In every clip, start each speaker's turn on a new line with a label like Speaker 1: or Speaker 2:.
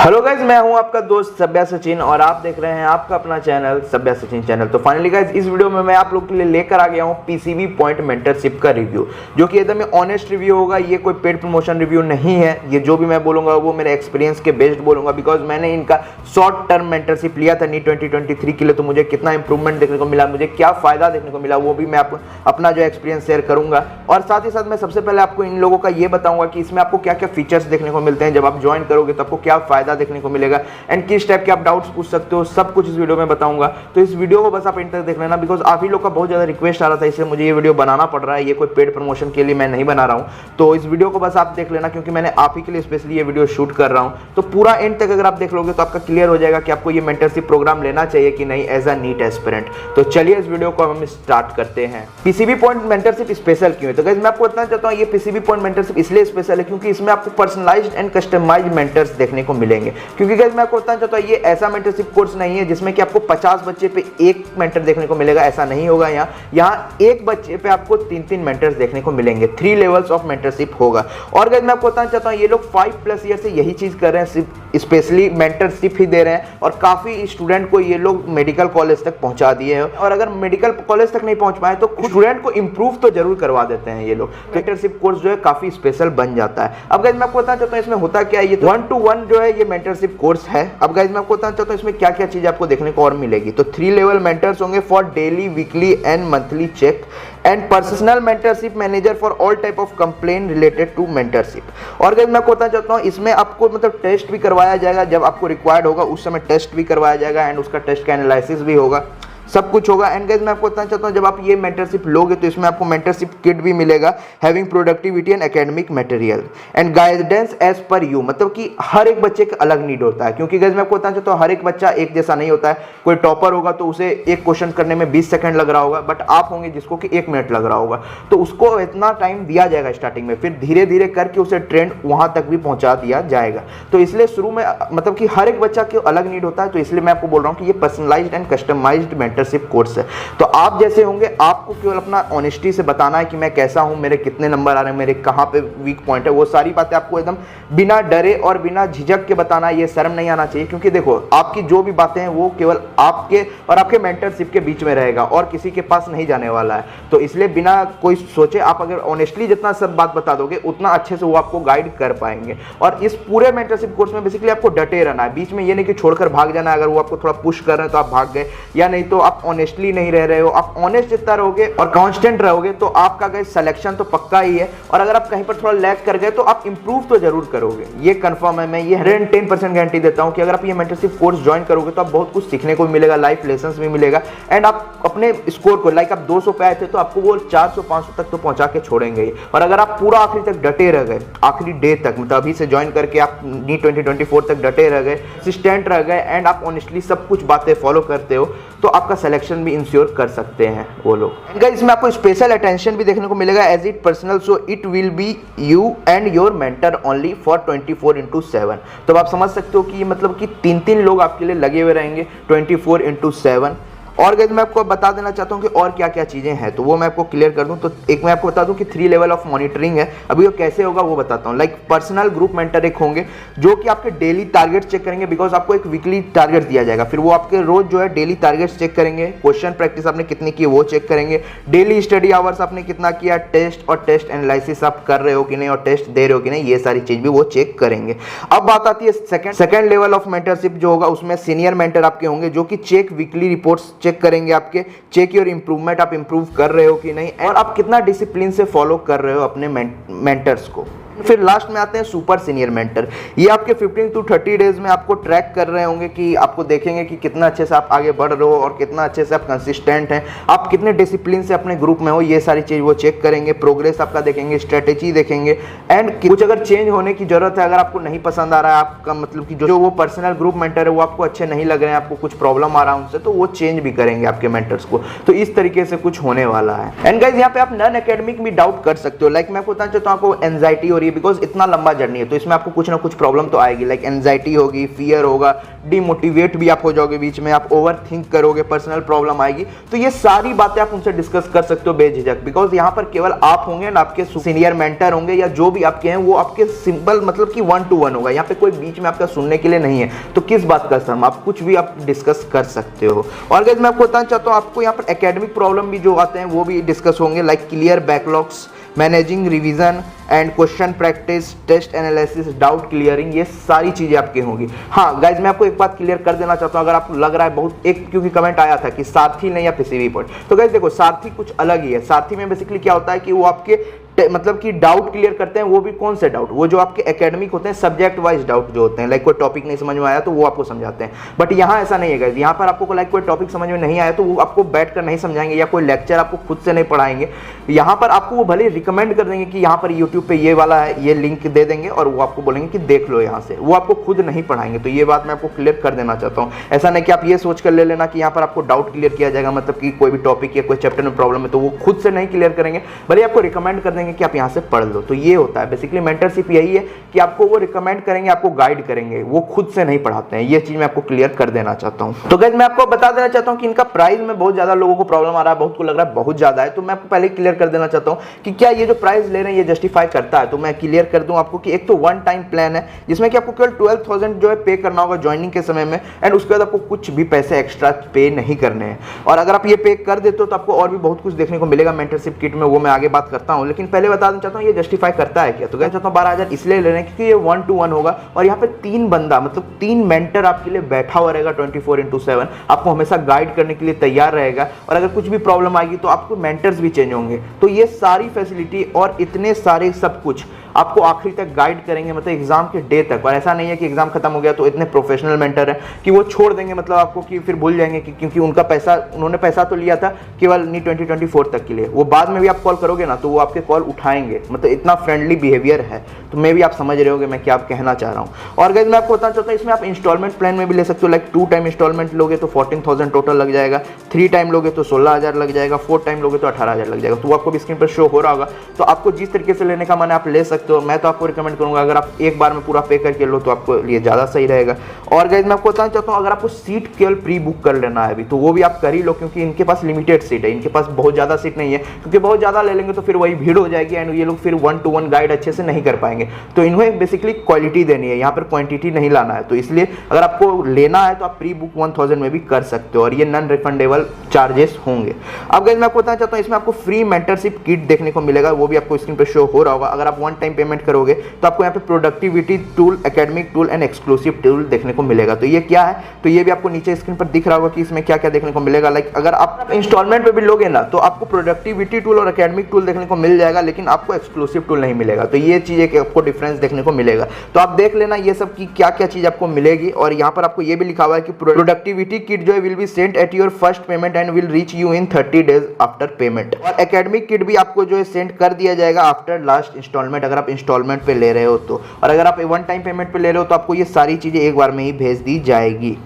Speaker 1: Hello guys, मैं हूं आपका दोस्त सभ्या सचिन और आप देख रहे हैं आपका अपना चैनल सभ्या सचिन चैनल। तो फाइनली गाइज इस वीडियो में मैं आप लोग के लिए लेकर आ गया हूं पीसीबी पॉइंट मेंटरशिप का रिव्यू, जो कि एकदम ऑनेस्ट रिव्यू होगा। ये कोई पेड प्रमोशन रिव्यू नहीं है। ये जो भी मैं बोलूंगा वो मेरे एक्सपीरियंस के बेस्ड बोलूंगा, बिकॉज मैंने इनका शॉर्ट टर्म मेंटरशिप लिया था नीट 2023 के लिए। तो मुझे कितना इंप्रूवमेंट देखने को मिला, मुझे क्या फायदा देखने को मिला, वो भी मैं आपको अपना जो एक्सपीरियंस शेयर करूंगा। और साथ ही साथ मैं सबसे पहले आपको इन लोगों का ये बताऊंगा कि इसमें आपको क्या क्या फीचर्स देखने को मिलते हैं, जब आप ज्वाइन करोगे तो आपको क्या फायदा देखने को मिलेगा एंड किस टाइप के आप डाउट्स पूछ सकते हो, सब कुछ इस वीडियो में बताऊंगा। तो इस वीडियो को बस आप एंड तक देख लेना, बिकॉज आप ही लोग का बहुत ज्यादा रिक्वेस्ट आ रहा था, इसलिए मुझे ये वीडियो बनाना पड़ रहा है। ये कोई पेड प्रमोशन के लिए मैं नहीं बना रहा हूँ, तो इस वीडियो को बस आप देख लेना, क्योंकि मैंने आप ही के लिए स्पेशली ये वीडियो शूट कर रहा हूँ। तो पूरा एंड तक अगर आप देख लोगे तो आपका क्लियर हो जाएगा कि आपको ये मेंटरशिप प्रोग्राम लेना चाहिए कि नहीं एज अ नीट एस्पिरेंट। तो चलिए इस वीडियो को हम स्टार्ट करते हैं। पीसीबी पॉइंट मेंटरशिप स्पेशल क्यों है? तो गाइस मैं आपको बताना चाहता हूँ, ये पीसीबी पॉइंट मेंटरशिप इसलिए स्पेशल है क्योंकि इसमें आपको पर्सनलाइज्ड एंड कस्टमाइज्ड मेंटर्स देखने को मिलेंगे। क्योंकि गाइस मैं आपको बताना चाहता हूँ, ये ऐसा मेंटरशिप कोर्स नहीं है जिसमें कि आपको 50 बच्चे पे एक मेंटर देखने को मिलेगा, ऐसा नहीं होगा। यहाँ एक बच्चे पे आपको 3-3 मेंटर्स देखने को मिलेंगे। 3 लेवल्स ऑफ मेंटरशिप होगा। और गाइस मैं आपको बताना चाहता हूँ, ये लोग 5+ ईयर से यही चीज कर रहे हैं, सिर्फ स्पेशली मेंटरशिप ही दे रहे हैं। और काफी स्टूडेंट को ये लोग मेडिकल कॉलेज तक पहुंचा दिए हैं, और अगर मेडिकल कॉलेज तक नहीं पहुंच पाए तो स्टूडेंट को इंप्रूव तो जरूर करवा देते हैं ये लोग। मेंटरशिप कोर्स जो है काफी स्पेशल बन जाता है। अब गाइस मैं आपको बताना चाहता हूँ इसमें होता क्या है। ये 1-to-1 जो है ये मेंटरशिप कोर्स है। अब गाइस मैं आपको बताना चाहता हूँ इसमें क्या क्या चीज आपको देखने को और मिलेगी। तो 3 लेवल मेंटर्स होंगे for daily, weekly and monthly check and personal mentorship manager for all type of complain related to mentorship. और गाइस मैं आपको बताना चाहता हूँ इसमें आपको मतलब टेस्ट भी करवाया जाएगा, जब आपको रिक्वायर्ड होगा उस समय टेस्ट भी करवाया जाएगा एंड उसका टेस्ट का एनालिसिस भी होगा, सब कुछ होगा। एंड गाइस मैं आपको बताना चाहता हूँ, जब आप ये मेंटरशिप लोगे तो इसमें आपको मेंटरशिप किट भी मिलेगा, having productivity and academic material and guidance as per you. मतलब कि हर एक बच्चे का अलग नीड होता है, क्योंकि गाइस मैं आपको बताना चाहता हूँ हर एक बच्चा एक जैसा नहीं होता है। कोई टॉपर होगा तो उसे एक क्वेश्चन करने में 20 सेकंड लग रहा होगा, बट आप होंगे जिसको कि 1 मिनट लग रहा होगा। तो उसको इतना टाइम दिया जाएगा स्टार्टिंग में, फिर धीरे धीरे करके उसे ट्रेंड वहां तक भी पहुंचा दिया जाएगा। तो इसलिए शुरू में मतलब कि हर एक बच्चा के अलग नीड होता है। तो इसलिए मैं आपको बोल रहा हूँ कि ये personalized and customized mentorship course है। तो आप जैसे होंगे, आपको केवल अपना ऑनेस्टी से बताना है कि मैं कैसा हूं, मेरे कितने नंबर आ रहे हैं, मेरे कहां पे वीक पॉइंट है, वो सारी बातें आपको एकदम बिना डरे और बिना झिझक के बताना है। ये शर्म नहीं आना चाहिए, क्योंकि देखो आपकी जो भी बातें हैं वो केवल आपके और आपके मेंटरशिप के बीच में रहेगा और किसी के पास नहीं जाने वाला है। तो इसलिए बिना कोई सोचे आप अगर ऑनेस्टली जितना सब बात बता दोगे उतना अच्छे से वो आपको गाइड कर पाएंगे। और इस पूरे मेंटरशिप कोर्स में बेसिकली आपको डटे रहना है, बीच में ये नहीं कि छोड़कर भाग जाना है। अगर वो आपको थोड़ा पुश कर रहे हैं तो आप भाग गए, या नहीं तो आप ऑनेस्टली नहीं रह रहे हो। आप ऑनेस्ट जितना रहोगे और कांस्टेंट रहोगे तो आपका गाइस सिलेक्शन तो पक्का ही है। और अगर आप कहीं पर थोड़ा लैग कर गए तो आप इंप्रूव तो जरूर करोगे, ये कंफर्म है। मैं ये 110% गारंटी देता हूं कि अगर आप ये मेंटरशिप कोर्स ज्वाइन करोगे तो आप बहुत कुछ सीखने को मिलेगा, लाइफ लेसन्स भी मिलेगा एंड आप अपने स्कोर को लाइक आप 200 पे आए थे तो आपको वो 400-500 तक तो पहुंचा के छोड़ेंगे ही। और अगर आप पूरा आखिरी तक डटे रह गए, आखिरी डे तक, मतलब अभी से ज्वाइन करके आप नीट 2024 तक डटे रह गए, असिस्टेंट रह गए एंड आप ऑनेस्टली सब कुछ बातें फॉलो करते हो, तो आपका सिलेक्शन भी इंश्योर कर सकते हैं वो लोग। गाइस इसमें आपको स्पेशल अटेंशन भी देखने को मिलेगा as it personal, so it will be you and your mentor only for 24/7। तो आप समझ सकते हो कि मतलब कि 3-3 लोग आपके लिए लगे हुए रहेंगे 24/7। और गाइस मैं आपको बता देना चाहता हूं कि और क्या क्या चीजें हैं, तो वो मैं आपको क्लियर कर दूं। तो एक मैं आपको बता दूं कि 3 लेवल ऑफ मॉनिटरिंग है। अभी वो कैसे होगा वो बताता हूं। लाइक पर्सनल ग्रुप मेंटर एक होंगे जो कि आपके डेली टारगेट चेक करेंगे, बिकॉज आपको एक वीकली टारगेट दिया जाएगा। फिर वो आपके रोज जो है डेली टारगेट्स चेक करेंगे, क्वेश्चन प्रैक्टिस आपने कितनी की वो चेक करेंगे, डेली स्टडी आवर्स आपने कितना किया, टेस्ट और टेस्ट एनालिसिस आप कर रहे हो कि नहीं और टेस्ट दे रहे हो कि नहीं, ये सारी चीज भी वो चेक करेंगे। अब बात आती है सेकंड लेवल ऑफ मेंटरशिप जो होगा, उसमें सीनियर मेंटर आपके होंगे जो कि चेक वीकली रिपोर्ट्स चेक करेंगे, आपके चेक योर इंप्रूवमेंट, आप इंप्रूव कर रहे हो कि नहीं और आप कितना डिसिप्लिन से फॉलो कर रहे हो अपने मेंटर्स को। फिर लास्ट में आते हैं सुपर सीनियर मेंटर। ये आपके 15 to 30 डेज में आपको ट्रैक कर रहे होंगे कि आपको देखेंगे कि कितना अच्छे से आप आगे बढ़ रहे हो और कितना अच्छे से आप कंसिस्टेंट हैं, आप कितने डिसिप्लिन से अपने ग्रुप में हो, ये सारी चीज वो चेक करेंगे, प्रोग्रेस आपका देखेंगे, स्ट्रेटेजी देखेंगे एंड कुछ अगर चेंज होने की जरूरत है, अगर आपको नहीं पसंद आ रहा है आपका मतलब कि जो वो पर्सनल ग्रुप मेंटर है वो आपको अच्छे नहीं लग रहे हैं, आपको कुछ प्रॉब्लम आ रहा है उनसे, तो वो चेंज भी करेंगे आपके मेंटर्स को। तो इस तरीके से कुछ होने वाला है। एंड गाइस यहाँ पे आप नॉन एकेडमिक भी डाउट कर सकते हो। लाइक मैं आपको बताना चाहता हूँ, आपको एंजाइटी और है, बिकॉज इतना लंबा जर्नी है, तो इसमें आपको कुछ ना कुछ प्रॉब्लम तो आएगी, लाइक एंजाइटी होगी, फियर होगा, डिमोटिवेट भी आप हो जाओगे बीच में, आप ओवर थिंक करोगे, पर्सनल प्रॉब्लम आएगी। तो ये सारी बातें आप उनसे डिस्कस कर सकते हो बेझिझक, बिकॉज यहाँ पर केवल आप होंगे ना, आपके सीनियर मेंटर होंगे या जो भी आपके हैं, वो आपके सिंपल मतलब कि 1-to-1 होगा, यहाँ पे कोई बीच में आपका सुनने के लिए नहीं है। तो किस बात का शर्म, आप कुछ भी आप डिस्कस कर सकते हो। और गाइस मैं आपको बताना चाहता हूँ, आपको यहाँ पर एकेडमिक प्रॉब्लम भी जो आते हैं वो भी डिस्कस होंगे, like clear backlogs, managing revision and question practice, test analysis, doubt clearing, ये सारी चीजें आपकी होंगी। हाँ गाइज मैं आपको एक बात क्लियर कर देना चाहता हूँ, अगर आपको लग रहा है बहुत, एक क्योंकि कमेंट आया था कि सारथी नहीं या पीसीबी पॉइंट, तो गाइज देखो सारथी कुछ अलग ही है। सारथी में बेसिकली क्या होता है कि वो आपके मतलब कि डाउट क्लियर करते हैं, वो भी कौन से डाउट, वो जो आपके एकेडमिक होते हैं, सब्जेक्ट वाइज डाउट जो होते हैं, लाइक कोई टॉपिक नहीं समझ में आया तो वो आपको समझाते हैं। बट यहाँ ऐसा नहीं है गाइस, यहाँ पर आपको लाइक कोई टॉपिक समझ में नहीं आया तो वो आपको बैठकर नहीं समझाएंगे या कोई लेक्चर आपको खुद से नहीं पढ़ाएंगे। यहाँ पर आपको वो भले रिकमेंड कर देंगे कि यहाँ पर यूट्यूब पे ये वाला है, ये लिंक दे देंगे और वो आपको बोलेंगे कि देख लो यहाँ से, वो आपको खुद नहीं पढ़ाएंगे। तो ये बात मैं आपको क्लियर कर देना चाहता हूँ। ऐसा नहीं कि आप ये सोच कर ले लेना कि यहाँ पर आपको डाउट क्लियर किया जाएगा, मतलब कि कोई भी टॉपिक या कोई चैप्टर में प्रॉब्लम है तो वो खुद से नहीं क्लियर करेंगे, भले आपको रिकमेंड कर देंगे कि आप यहाँ से पढ़ लो। तो ये होता है बेसिकली मेंटरशिप, यही है कि आपको वो रिकमेंड करेंगे, आपको गाइड करेंगे, वो खुद से नहीं पढ़ाते हैं। ये चीज मैं आपको क्लियर कर देना चाहता हूं। तो गाइस मैं आपको बता देना चाहता हूं कि इनका प्राइस में बहुत ज्यादा लोगों को प्रॉब्लम आ रहा है, बहुत को लग रहा है बहुत ज्यादा है। तो मैं आपको पहले क्लियर कर देना चाहता हूं कि क्या ये जो प्राइस ले रहे हैं ये जस्टिफाई करता है। तो मैं क्लियर कर दूं आपको कि एक तो वन टाइम प्लान है जिसमें कि आपको केवल 12,000 जो है पे करना होगा ज्वाइनिंग के समय में, एंड उसके बाद आपको कुछ भी पैसे एक्स्ट्रा पे नहीं करने हैं। और अगर आप ये पे कर देते हो तो आपको और भी बहुत कुछ देखने को मिलेगा मेंटरशिप किट में, वो मैं आगे बात करता हूं। लेकिन पहले बता देना चाहता हूं ये जस्टिफाई करता है क्या। तो गाइस चाहता हूं 12,000 इसलिए ले रहे हैं क्योंकि ये 1-to-1 होगा और यहाँ पे 3 बंदा मतलब 3 मेंटर आपके लिए बैठा हुआ रहेगा 24/7, आपको हमेशा गाइड करने के लिए तैयार रहेगा। और अगर कुछ भी प्रॉब्लम आएगी तो आपको मेंटर्स भी चेंज होंगे। तो ये सारी फैसिलिटी और इतने सारे सब कुछ आपको आखिरी तक गाइड करेंगे, मतलब एग्जाम के डे तक। और ऐसा नहीं है कि एग्जाम खत्म हो गया तो इतने प्रोफेशनल मेंटर है कि वो छोड़ देंगे मतलब आपको, कि फिर भूल जाएंगे कि क्योंकि उनका पैसा, उन्होंने पैसा तो लिया था केवल 2024 तक के लिए, वो बाद में भी आप कॉल करोगे ना तो वो आपके कॉल उठाएंगे, मतलब इतना फ्रेंडली बिहेवियर है। तो मे भी आप समझ रहे होगे मैं क्या कहना चाह रहा हूँ। और गाइस मैं आपको बताना चाहता हूँ इसमें आप इंस्टॉलमेंट प्लान में भी ले सकते हो, लाइक 2 टाइम इंस्टॉलमेंट लोगे तो 14,000 टोटल लग जाएगा, 3 टाइम लोगे तो 16,000 लग जाएगा, 4 टाइम लोगे तो 18,000 लग जाएगा। तो आपको भी स्क्रीन पर शो हो रहा होगा। तो आपको जिस तरीके से लेने का मन है आप ले सकते हो। मैं तो आपको रिकमेंड करूंगा अगर आप एक बार में पूरा पे करके लो तो आपको लिए ज्यादा सही रहेगा। और गाइस मैं आपको बताना चाहता हूँ अगर आपको सीट केवल प्री बुक कर लेना है अभी तो वो भी आप कर ही लो, क्योंकि इनके पास लिमिटेड सीट है, इनके पास बहुत ज्यादा सीट नहीं है, क्योंकि बहुत ज्यादा ले लेंगे तो फिर वही भीड़ हो जाएगी एंड ये लोग फिर 1-to-1 गाइड अच्छे से नहीं कर पाएंगे। तो इन्हें बेसिकली क्वालिटी देनी है, यहाँ पर क्वांटिटी नहीं लाना है। तो इसलिए अगर आपको लेना है तो आप प्री बुक 1,000 में भी कर सकते हो और ये नॉन रिफंडेबल चार्जेस होंगे। अब गाइस मैं आपको बताना चाहता हूँ इसमें आपको फ्री मेंटरशिप किट देखने को मिलेगा, वो भी आपको स्क्रीन पर शो हो रहा होगा। अगर आप 1 टाइम पेमेंट करोगे तो आपको यहाँ पे productivity tool, academic tool and exclusive tool देखने को मिलेगा। तो ये क्या है, तो ये भी आपको नीचे स्क्रीन पर दिख रहा होगा कि इसमें क्या क्या देखने को मिलेगा। लाइक अगर आप इंस्टॉलमेंट पे भी लोगे ना तो आपको प्रोडक्टिविटी टूल और एकेडमिक टूल देखने को मिल जाएगा, लेकिन आपको एक्सक्लूसिव टूल नहीं मिलेगा। तो ये चीज एक आपको डिफरेंस देखने को मिलेगा। तो आप देख लेना ये सब की क्या क्या चीज आपको मिलेगी। और यहाँ पर आपको ये भी लिखा हुआ है कि प्रोडक्टिविटी किट जो है will be sent at your first payment and will reach you in 30 days after payment. और एकेडमिक किट भी आपको जो है सेंड कर दिया जाएगा आफ्टर लास्ट इंस्टॉलमेंट, अगर आप इंस्टॉलमेंट पे ले रहे हो तो। और अगर आप 1 टाइम पेमेंट पे ले रहे हो तो आपको ये सारी चीजें एक बार में ही भेज दी जाएगी।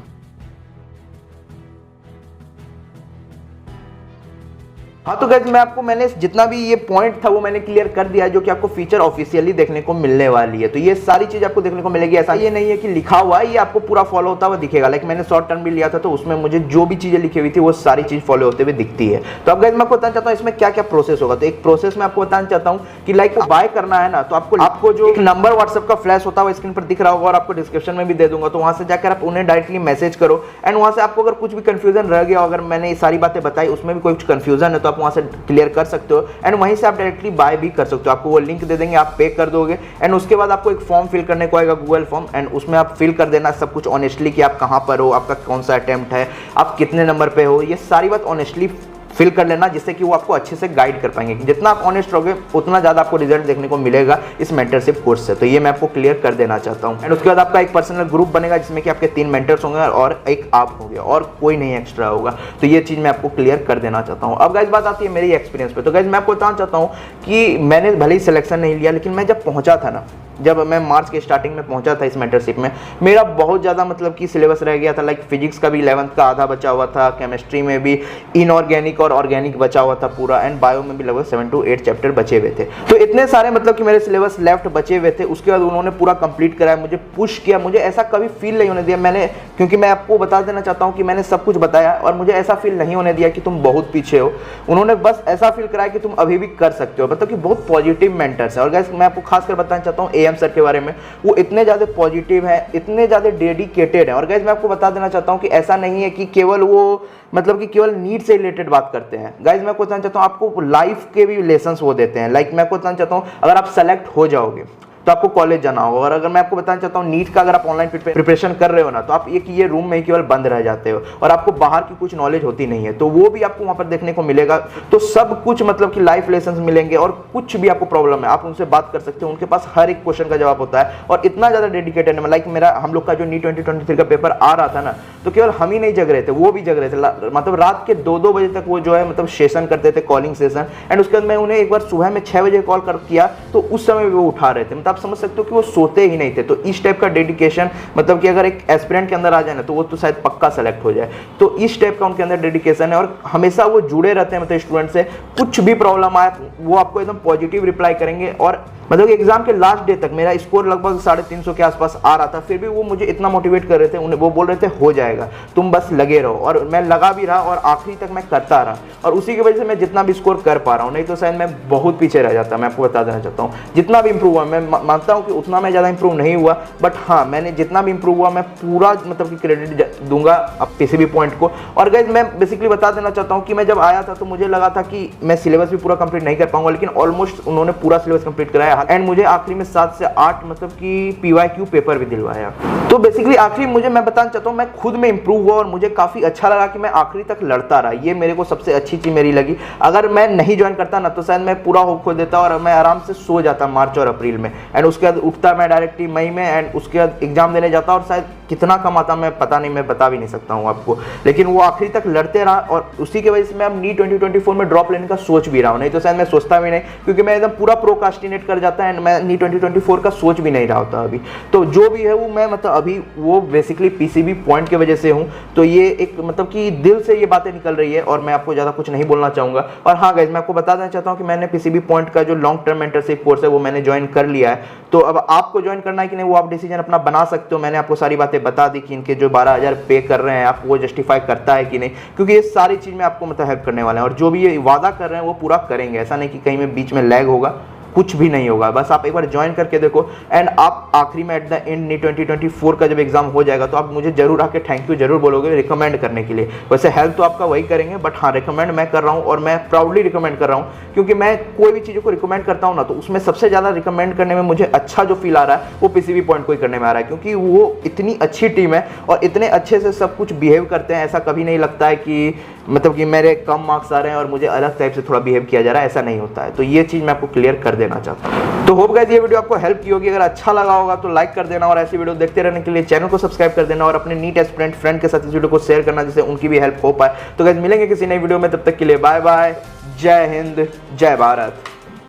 Speaker 1: हाँ तो गाइस मैं आपको, मैंने जितना भी ये पॉइंट था वो मैंने क्लियर कर दिया है, जो कि आपको फीचर ऑफिशियली देखने को मिलने वाली है। तो ये सारी चीज आपको देखने को मिलेगी। ऐसा ये नहीं है कि लिखा हुआ है ये आपको पूरा फॉलो होता हुआ दिखेगा। लाइक मैंने शॉर्ट टर्म भी लिया था तो उसमें मुझे जो भी चीजें लिखी हुई थी वो सारी चीज फॉलो होते हुए दिखती है। तो अब गाइस मैं आपको बताना चाहता हूँ इसमें क्या क्या प्रोसेस होगा। तो एक प्रोसेस में आपको बताना चाहता हूँ कि लाइक बाय करना है ना तो आपको जो एक नंबर व्हाट्सएप का फ्लैश होता है स्क्रीन पर दिख रहा होगा और आपको डिस्क्रिप्शन में भी दे दूंगा। तो वहां से जाकर आप उन्हें डायरेक्टली मैसेज करो एंड वहां से आपको अगर कुछ भी कंफ्यूजन रह गया, अगर मैंने ये सारी बातें बताई उसमें भी कोई कंफ्यूजन है तो आप वहां से क्लियर कर सकते हो एंड वहीं से आप डायरेक्टली बाय भी कर सकते हो। आपको वो लिंक दे देंगे, आप पे कर दोगे एंड उसके बाद आपको एक फॉर्म फिल करने को आएगा, गूगल फॉर्म, एंड उसमें आप फिल कर देना सब कुछ ऑनेस्टली कि आप कहां पर हो, आपका कौन सा अटेम्प्ट है, आप कितने नंबर पे हो, ये सारी बात ऑनेस्टली फिल कर लेना, जिससे कि वो आपको अच्छे से गाइड कर पाएंगे। जितना आप ऑनेस्ट रहोगे उतना ज्यादा आपको रिजल्ट देखने को मिलेगा इस मेंटरशिप कोर्स से। तो ये मैं आपको क्लियर कर देना चाहता हूँ। एंड उसके बाद आपका एक पर्सनल ग्रुप बनेगा जिसमें कि आपके 3 मेंटर्स होंगे और एक आप होंगे और कोई नहीं एक्स्ट्रा होगा। तो ये चीज मैं आपको क्लियर कर देना चाहता हूँ। अब गाइस बात आती है मेरी एक्सपीरियंस पे। तो गाइस मैं आपको बताना चाहता हूँ कि मैंने भले ही सिलेक्शन नहीं लिया, लेकिन मैं जब पहुंचा था ना जब मैं मार्च के स्टार्टिंग में पहुंचा था इस मेंटरशिप में, मेरा बहुत ज़्यादा मतलब कि सिलेबस रह गया था। लाइक फिजिक्स का भी 11th का आधा बचा हुआ था, केमिस्ट्री में भी इनऑर्गेनिक और ऑर्गेनिक बचा हुआ था पूरा, एंड बायो में भी लगभग 7 to 8 चैप्टर बचे हुए थे। तो इतने सारे मतलब कि मेरे सिलेबस लेफ्ट बचे हुए थे। उसके बाद उन्होंने पूरा कंप्लीट कराया, मुझे पुश किया, मुझे ऐसा कभी फील नहीं होने दिया मैंने, क्योंकि मैं आपको बता देना चाहता हूँ कि मैंने सब कुछ बताया और मुझे ऐसा फील नहीं होने दिया कि तुम बहुत पीछे हो। उन्होंने बस ऐसा फील कराया कि तुम अभी भी कर सकते हो। मतलब कि बहुत पॉजिटिव मेंटर्स है। और गाइस मैं आपको खासकर बताना चाहता हूँ एएम सर के बारे में, वो इतने ज़्यादा पॉजिटिव है, इतने ज़्यादा डेडिकेटेड है। और गाइस मैं आपको बता देना चाहता हूँ कि ऐसा नहीं है कि केवल वो मतलब कि केवल नीट से रिलेटेड बात करते हैं। गाइस मैं आपको बताना चाहता हूँ आपको लाइफ के भी लेसन्स वो देते हैं। लाइक मैं आपको बताना चाहता हूँ अगर आप सेलेक्ट हो जाओगे तो आपको कॉलेज जाना होगा। और अगर मैं आपको बताना चाहता हूँ नीट का अगर आप ऑनलाइन प्रिपरेशन कर रहे हो ना, तो आप एक ये रूम में ही केवल बंद रह जाते हो और आपको बाहर की कुछ नॉलेज होती नहीं है, तो वो भी आपको वहाँ पर देखने को मिलेगा। तो सब कुछ मतलब कि लाइफ लेसन्स मिलेंगे और कुछ भी आपको प्रॉब्लम है आप उनसे बात कर सकते हो, उनके पास हर एक क्वेश्चन का जवाब होता है। और इतना ज़्यादा डेडिकेटेड है। लाइक मेरा हम लोग का जो नीट 2023 का पेपर आ रहा था ना, तो केवल हम ही नहीं जग रहे थे, वो भी जग रहे थे। मतलब रात के 2-2 बजे तक वो जो है मतलब सेशन करते थे, कॉलिंग सेशन। एंड उसके बाद मैं उन्हें एक बार सुबह में 6 बजे कॉल कर किया तो उस समय भी वो उठा रहे थे। मतलब आप समझ सकते हो कि वो सोते ही नहीं थे। तो इस टाइप का डेडिकेशन मतलब कि अगर एक एस्पिरेंट के अंदर आ जाए ना, तो वो तो शायद पक्का सेलेक्ट हो जाए। तो इस टाइप का उनके अंदर डेडिकेशन है और हमेशा वो जुड़े रहते हैं मतलब स्टूडेंट से। कुछ भी प्रॉब्लम आए वो आपको एकदम पॉजिटिव रिप्लाई करेंगे। और मतलब कि एग्जाम के लास्ट डे तक मेरा स्कोर लगभग 350 के आसपास आ रहा था, फिर भी वो मुझे इतना मोटिवेट कर रहे थे। उन्हें वो बोल रहे थे हो जाएगा, तुम बस लगे रहो। और मैं लगा भी रहा और आखिरी तक मैं करता रहा, और उसी की वजह से मैं जितना भी स्कोर कर पा रहा हूँ। नहीं तो शायद मैं बहुत पीछे रह जाता। मैं आपको बता देना चाहता हूँ जितना भी इंप्रूव हुआ, मैं मानता हूँ कि उतना मैं ज़्यादा इंप्रूव नहीं हुआ, बट हाँ मैंने जितना भी इंप्रूव हुआ मैं पूरा मतलब कि क्रेडिट दूंगा अब किसी भी पॉइंट को। और गाइस मैं बेसिकली बता देना चाहता हूँ कि मैं जब आया था तो मुझे लगा था कि मैं सिलेबस भी पूरा कंप्लीट नहीं कर पाऊंगा, लेकिन ऑलमोस्ट उन्होंने पूरा सिलेबस कंप्लीट कराया। एंड मुझे आखिरी में 7 से 8 मतलब कि PYQ पेपर भी दिलवाया। तो बेसिकली आखिरी मुझे मैं बताना चाहता हूँ मैं खुद में इंप्रूव हुआ और मुझे काफ़ी अच्छा लगा कि मैं आखिरी तक लड़ता रहा। ये मेरे को सबसे अच्छी चीज़ मेरी लगी। अगर मैं नहीं ज्वाइन करता ना तो शायद मैं पूरा होप खो देता और मैं आराम से सो जाता मार्च और अप्रैल में। एंड उसके बाद उठता मैं डायरेक्टली मई में, एंड उसके बाद एग्जाम देने जाता और शायद कितना कमाता मैं पता नहीं, मैं बता भी नहीं सकता हूँ आपको। लेकिन वो आखिरी तक लड़ते रहा और उसी की वजह से मैं अब नीट 2024 में ड्रॉप लेने का सोच भी रहा हूँ। नहीं तो शायद मैं सोचता भी नहीं, क्योंकि मैं एकदम पूरा प्रोक्रास्टिनेट कर जाता है एंड मैं नीट 2024 का सोच भी नहीं रहा होता अभी। तो जो भी है वो मैं मतलब अभी वो बेसिकली PCB पॉइंट की वजह से हूँ। तो ये एक मतलब कि दिल से ये बातें निकल रही है और मैं आपको ज़्यादा कुछ नहीं बोलना चाहूँगा। और हाँ गाइस मैं आपको बता देना चाहता हूँ कि मैंने PCB पॉइंट का जो लॉन्ग टर्म मेंटरशिप कोर्स है वो मैंने ज्वाइन कर लिया है। तो अब आपको ज्वाइन करना है कि नहीं वो आप डिसीजन अपना बना सकते हो। मैंने आपको सारी बातें बता दी कि इनके जो 12,000 पे कर रहे हैं आप वो जस्टिफाई करता है कि नहीं, क्योंकि ये सारी चीज़ में आपको मतलब हेल्प करने वाले हैं। और जो भी ये वादा कर रहे हैं वो पूरा करेंगे। ऐसा नहीं कि कहीं में बीच में लैग होगा, कुछ भी नहीं होगा। बस आप एक बार ज्वाइन करके देखो एंड आप आखिरी में एट द एंड नीट 2024 का जब एग्जाम हो जाएगा तो आप मुझे जरूर आके थैंक यू जरूर बोलोगे रिकमेंड करने के लिए। वैसे हेल्प तो आपका वही करेंगे, बट हाँ रिकमेंड मैं कर रहा हूँ और मैं प्राउडली रिकमेंड कर रहा हूँ, क्योंकि मैं कोई भी चीज़ों को रिकमेंड करता हूँ ना तो उसमें सबसे ज़्यादा रिकमेंड करने में मुझे अच्छा जो फील आ रहा है वो PCB पॉइंट को ही करने में आ रहा है, क्योंकि वो इतनी अच्छी टीम है और इतने अच्छे से सब कुछ बिहेव करते हैं। ऐसा कभी नहीं लगता है कि मतलब कि मेरे कम मार्क्स आ रहे हैं और मुझे अलग टाइप से थोड़ा बिहेव किया जा रहा है, ऐसा नहीं होता है। तो ये चीज़ मैं आपको क्लियर कर देना चाहता हूँ। तो होप गाइस ये वीडियो आपको हेल्प की होगी। अगर अच्छा लगा होगा तो लाइक कर देना और ऐसी वीडियो देखते रहने के लिए चैनल को सब्सक्राइब कर देना और अपने नीट एस्पिरेंट फ्रेंड के साथ इस वीडियो को शेयर करना जिससे उनकी भी हेल्प हो पाए। तो गाइस मिलेंगे किसी नई वीडियो में, तब तक के लिए बाय बाय, जय हिंद, जय भारत।